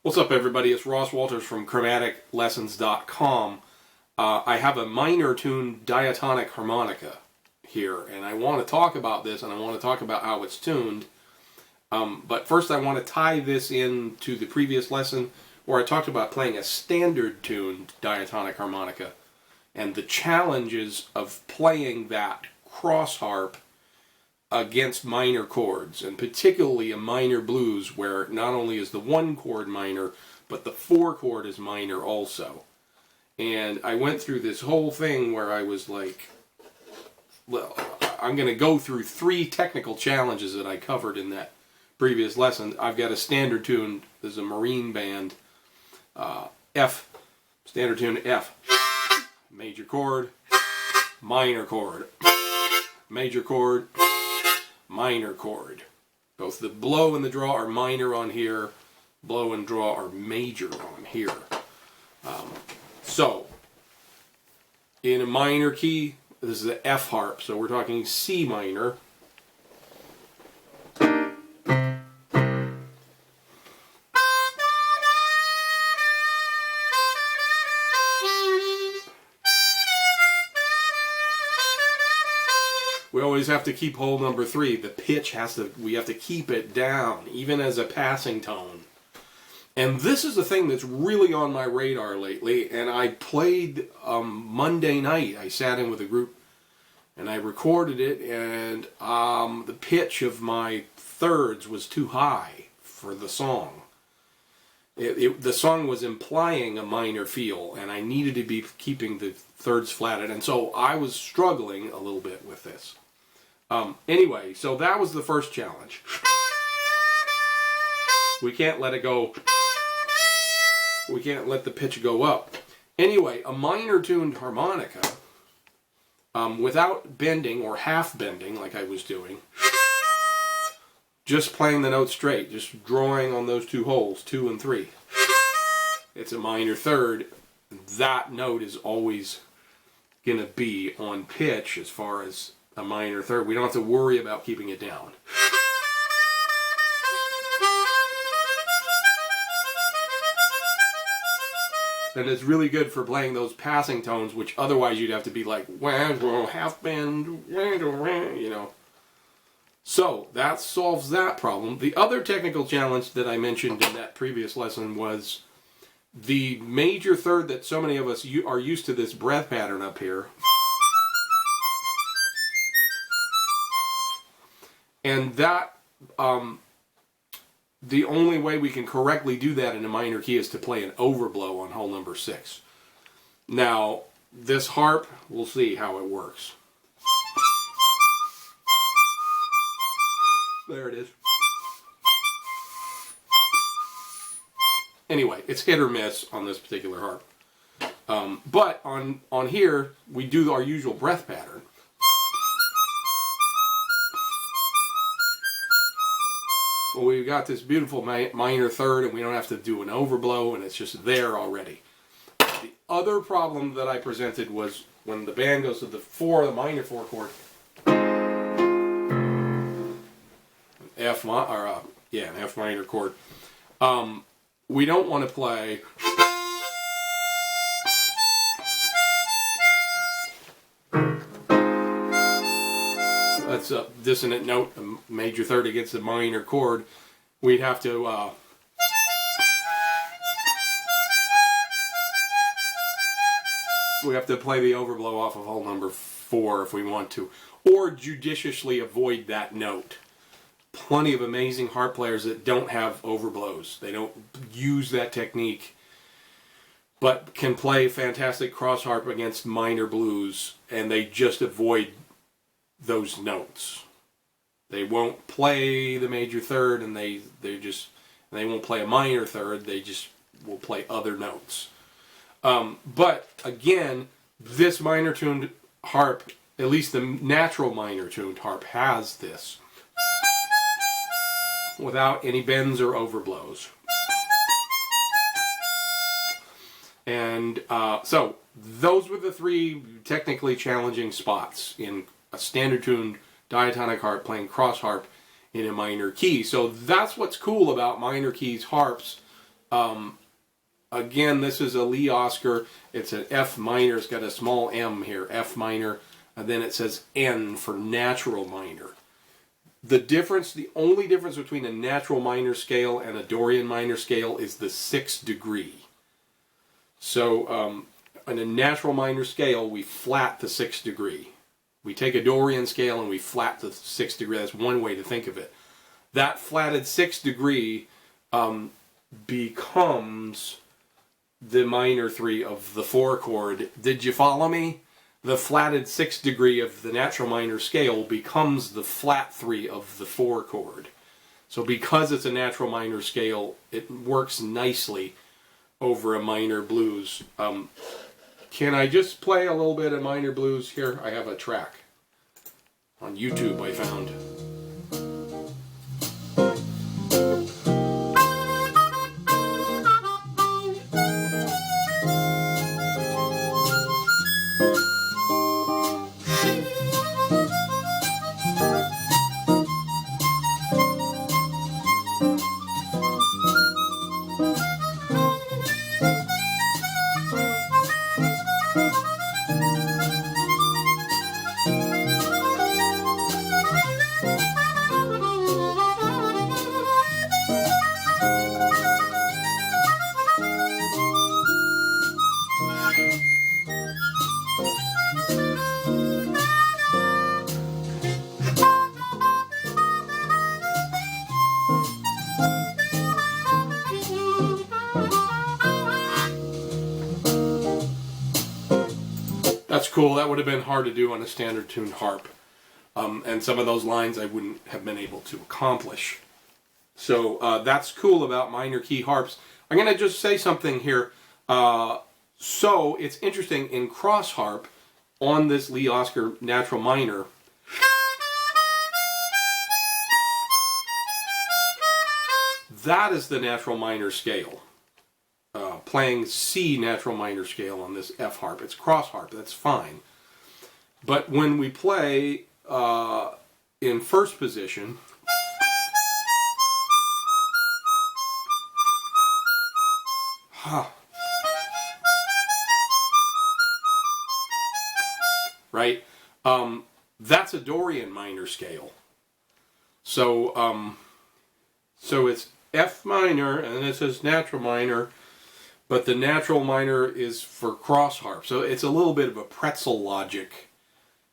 What's up, everybody? It's Ross Walters from ChromaticLessons.com. I have a minor tuned diatonic harmonica here, and I want to talk about this, and I want to talk about how it's tuned. But first I want to tie this in to the previous lesson where I talked about playing a standard tuned diatonic harmonica and the challenges of playing that cross harp against minor chords, and particularly a minor blues where not only is the one chord minor, but the four chord is minor also. And I went through this whole thing where I was like, well, I'm going to go through three technical challenges that I covered in that previous lesson. I've got a standard tune, there's a Marine band, F, standard tune F, major chord, minor chord, major chord, minor chord. Both the blow and the draw are minor on here, blow and draw are major on here. So, in a minor key, this is the F harp, so we're talking C minor. We always have to keep hole number 3. The pitch we have to keep it down, even as a passing tone. And this is the thing that's really on my radar lately, and I played Monday night. I sat in with a group, and I recorded it, and the pitch of my thirds was too high for the song. The song was implying a minor feel, and I needed to be keeping the thirds flatted, and so I was struggling a little bit with this. Anyway, so that was the first challenge. We can't let it go. We can't let the pitch go up. Anyway, a minor tuned harmonica, without bending or half bending like I was doing, just playing the notes straight, just drawing on those two holes, 2 and 3. It's a minor third. That note is always going to be on pitch as far as a minor third. We don't have to worry about keeping it down. And it's really good for playing those passing tones, which otherwise you'd have to be like, half bend, you know. So, that solves that problem. The other technical challenge that I mentioned in that previous lesson was the major third that so many of us are used to, this breath pattern up here. And that, the only way we can correctly do that in a minor key is to play an overblow on hole number 6. Now, this harp, we'll see how it works. There it is. Anyway, it's hit or miss on this particular harp. But on here, we do our usual breath pattern. Well, we've got this beautiful minor third, and we don't have to do an overblow, and it's just there already. The other problem that I presented was when the band goes to the minor 4 chord, an F minor chord. We don't want to play that's a dissonant note, a major third against a minor chord. We'd have to play the overblow off of hole number 4 if we want to, or judiciously avoid that note. Plenty of amazing harp players that don't have overblows. They don't use that technique, but can play fantastic cross harp against minor blues, and they just avoid those notes. They won't play the major third, and they won't play a minor third. They just will play other notes. But again, this minor tuned harp, at least the natural minor tuned harp, has this without any bends or overblows. And so those were the 3 technically challenging spots in a standard tuned diatonic harp playing cross harp in a minor key. So that's what's cool about minor keys harps Again, this is a Lee Oskar. It's an F minor. It's got a small M here, F minor, and then it says N for natural minor. The only difference between a natural minor scale and a Dorian minor scale is the 6th degree. So, in a natural minor scale, we flat the 6th degree. We take a Dorian scale and we flat the 6th degree. That's one way to think of it. That flatted 6th degree becomes the minor 3 of the 4 chord. Did you follow me? The flatted 6th degree of the natural minor scale becomes the flat 3 of the 4 chord. So because it's a natural minor scale, it works nicely over a minor blues. Can I just play a little bit of minor blues here? I have a track on YouTube I found. That's cool. That would have been hard to do on a standard tuned harp. And some of those lines I wouldn't have been able to accomplish. So that's cool about minor key harps. I'm going to just say something here. So it's interesting, in cross harp, on this Lee Oskar natural minor, that is the natural minor scale. Playing C natural minor scale on this F harp. It's cross harp, that's fine. But when we play in first position, right? That's a Dorian minor scale. So it's F minor, and then it says natural minor, but the natural minor is for cross harp. So it's a little bit of a pretzel logic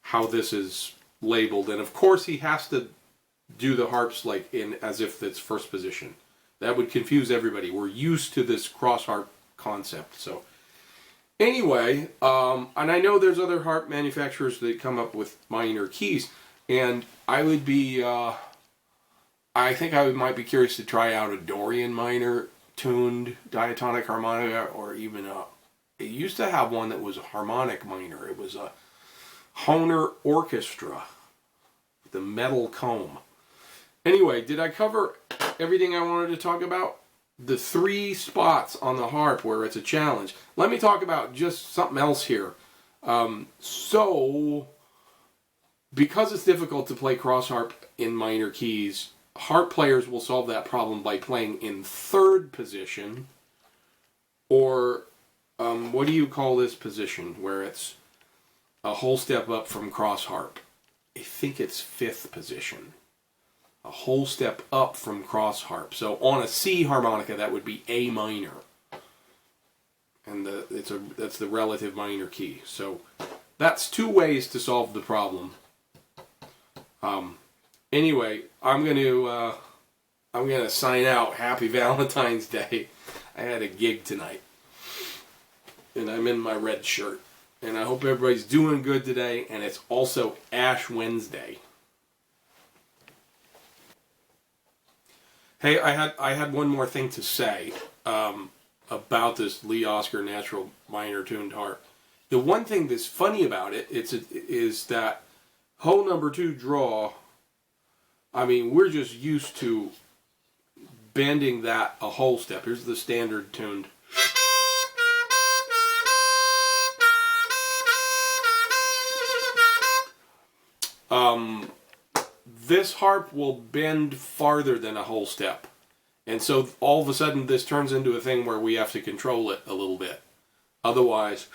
how this is labeled. And of course he has to do the harps like in as if it's first position. That would confuse everybody. We're used to this cross harp concept. So anyway, and I know there's other harp manufacturers that come up with minor keys, and I would be, I think I might be curious to try out a Dorian minor tuned diatonic harmonica, or even it used to have one that was a harmonic minor. It was a Hohner orchestra, the metal comb. Anyway, did I cover everything I wanted to talk about? The 3 spots on the harp where it's a challenge. Let me talk about just something else here. So, because it's difficult to play cross harp in minor keys, harp players will solve that problem by playing in third position, or what do you call this position where it's a whole step up from cross harp? I think it's 5th position. A whole step up from cross harp. So on a C harmonica, that would be A minor, and that's the relative minor key. So that's 2 ways to solve the problem. Anyway, I'm gonna sign out. Happy Valentine's Day. I had a gig tonight, and I'm in my red shirt. And I hope everybody's doing good today. And it's also Ash Wednesday. Hey, I had one more thing to say about this Lee Oskar natural minor tuned harp. The one thing that's funny about it is that hole number 2 draw. I mean, we're just used to bending that a whole step. Here's the standard tuned. This harp will bend farther than a whole step. And so all of a sudden this turns into a thing where we have to control it a little bit. Otherwise,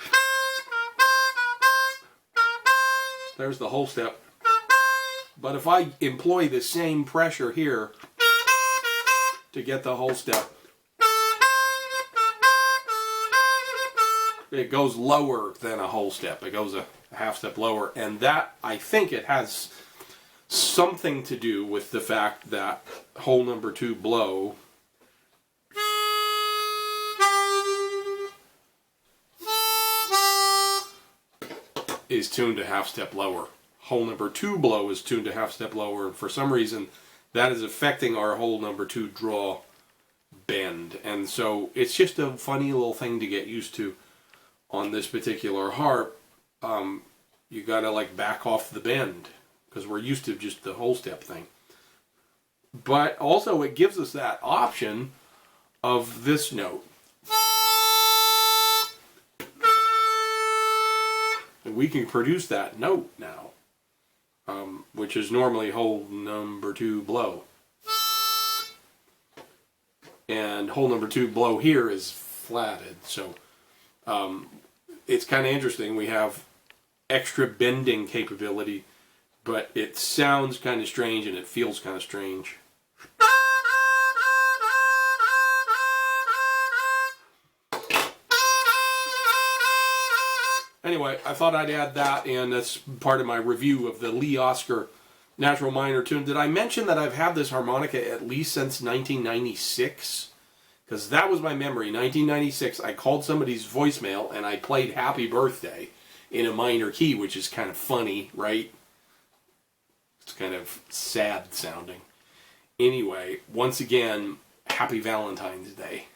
there's the whole step. But if I employ the same pressure here to get the whole step, it goes lower than a whole step. It goes a half step lower. And that, I think it has something to do with the fact that hole number 2 blow is tuned a half step lower. Hole number 2 blow is tuned a half step lower, and for some reason that is affecting our hole number 2 draw bend. And so it's just a funny little thing to get used to on this particular harp. You gotta like back off the bend because we're used to just the whole step thing. But also it gives us that option of this note. And we can produce that note now, which is normally hole number 2 blow. And hole number 2 blow here is flatted, so it's kind of interesting. We have extra bending capability, but it sounds kind of strange and it feels kind of strange. Anyway, I thought I'd add that in as part of my review of the Lee Oskar natural minor tune. Did I mention that I've had this harmonica at least since 1996? Because that was my memory. 1996, I called somebody's voicemail and I played Happy Birthday in a minor key, which is kind of funny, right? It's kind of sad sounding. Anyway, once again, Happy Valentine's Day.